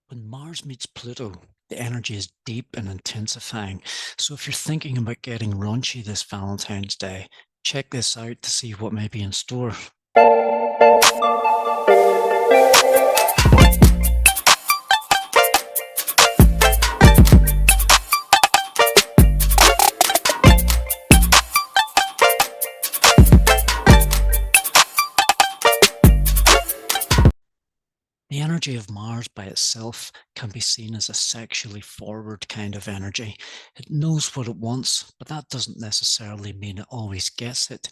When Mars meets Pluto, the energy is deep and intensifying. So if you're thinking about getting raunchy this Valentine's Day, check this out to see what may be in store. The energy of Mars by itself can be seen as a sexually forward kind of energy. It knows what it wants, but that doesn't necessarily mean it always gets it.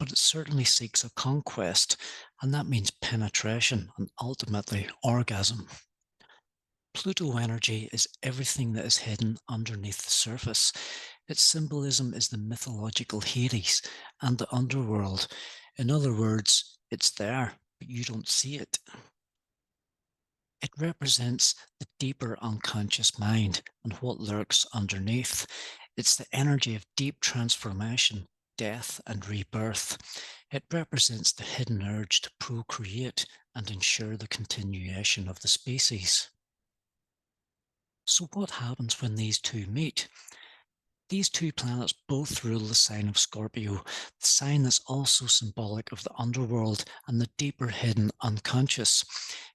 But it certainly seeks a conquest, and that means penetration and ultimately orgasm. Pluto energy is everything that is hidden underneath the surface. Its symbolism is the mythological Hades and the underworld. In other words, it's there, but you don't see it. It represents the deeper unconscious mind and what lurks underneath. It's the energy of deep transformation, death, and rebirth. It represents the hidden urge to procreate and ensure the continuation of the species. So, what happens when these two meet? These two planets both rule the sign of Scorpio, the sign that's also symbolic of the underworld and the deeper hidden unconscious.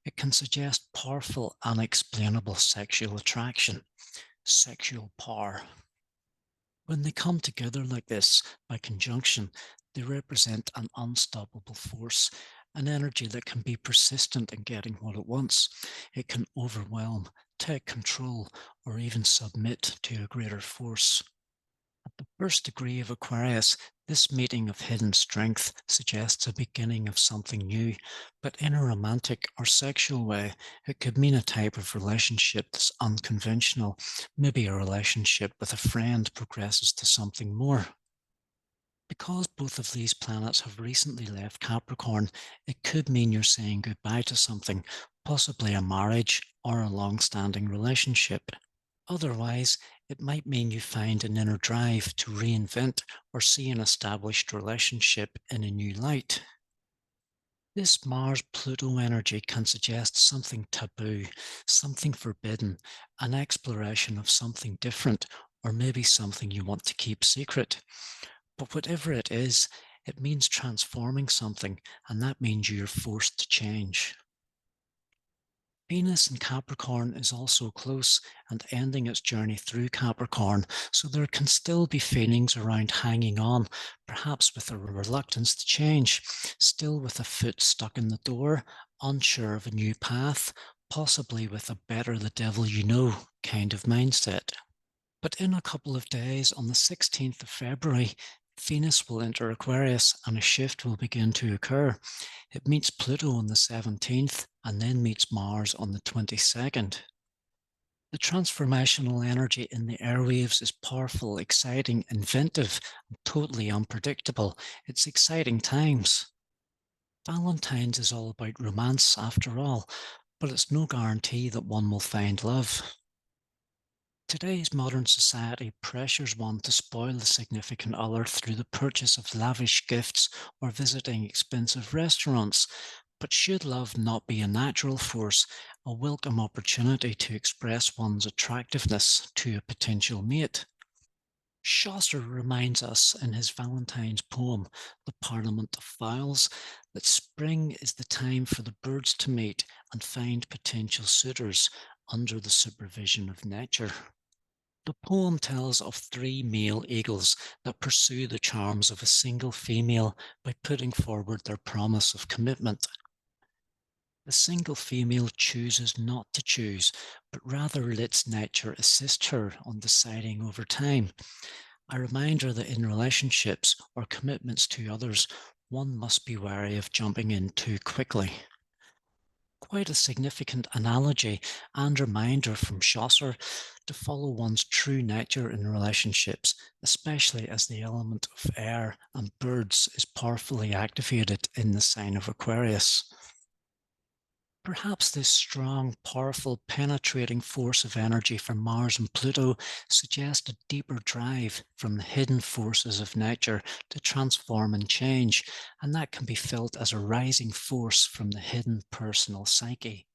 It can suggest powerful, unexplainable sexual attraction, sexual power. When they come together like this, by conjunction, they represent an unstoppable force, an energy that can be persistent in getting what it wants. It can overwhelm, take control, or even submit to a greater force. At the first degree of Aquarius, this meeting of hidden strength suggests a beginning of something new, but in a romantic or sexual way, it could mean a type of relationship that's unconventional. Maybe a relationship with a friend progresses to something more. Because both of these planets have recently left Capricorn, it could mean you're saying goodbye to something, possibly a marriage or a long standing relationship. Otherwise, it might mean you find an inner drive to reinvent or see an established relationship in a new light. This Mars Pluto energy can suggest something taboo, something forbidden, an exploration of something different, or maybe something you want to keep secret. But whatever it is, it means transforming something, and that means you're forced to change. Venus in Capricorn is also close and ending its journey through Capricorn, so there can still be feelings around hanging on, perhaps with a reluctance to change, still with a foot stuck in the door, unsure of a new path, possibly with a better the devil you know kind of mindset. But in a couple of days, on the 16th of February, Venus will enter Aquarius and a shift will begin to occur. It meets Pluto on the 17th and then meets Mars on the 22nd. The transformational energy in the airwaves is powerful, exciting, inventive, and totally unpredictable. It's exciting times. Valentine's is all about romance after all, but it's no guarantee that one will find love. Today's modern society pressures one to spoil the significant other through the purchase of lavish gifts or visiting expensive restaurants. But should love not be a natural force, a welcome opportunity to express one's attractiveness to a potential mate? Chaucer reminds us in his Valentine's poem, The Parliament of Fowls, that spring is the time for the birds to meet and find potential suitors under the supervision of nature. The poem tells of three male eagles that pursue the charms of a single female by putting forward their promise of commitment. The single female chooses not to choose, but rather lets nature assist her on deciding over time. A reminder that in relationships or commitments to others, one must be wary of jumping in too quickly. Quite a significant analogy and reminder from Chaucer to follow one's true nature in relationships, especially as the element of air and birds is powerfully activated in the sign of Aquarius. Perhaps this strong, powerful, penetrating force of energy from Mars and Pluto suggests a deeper drive from the hidden forces of nature to transform and change, and that can be felt as a rising force from the hidden personal psyche.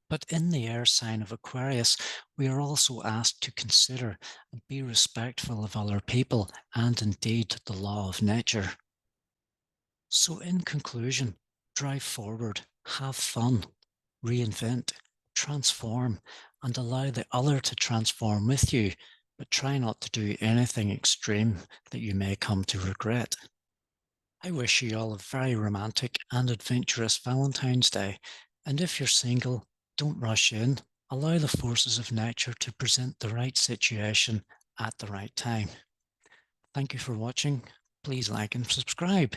But in the air sign of Aquarius, we are also asked to consider and be respectful of other people and indeed the law of nature. So, in conclusion, drive forward, have fun, reinvent, transform, and allow the other to transform with you, but try not to do anything extreme that you may come to regret. I wish you all a very romantic and adventurous Valentine's Day, and if you're single, don't rush in. Allow the forces of nature to present the right situation at the right time. Thank you for watching. Please like and subscribe.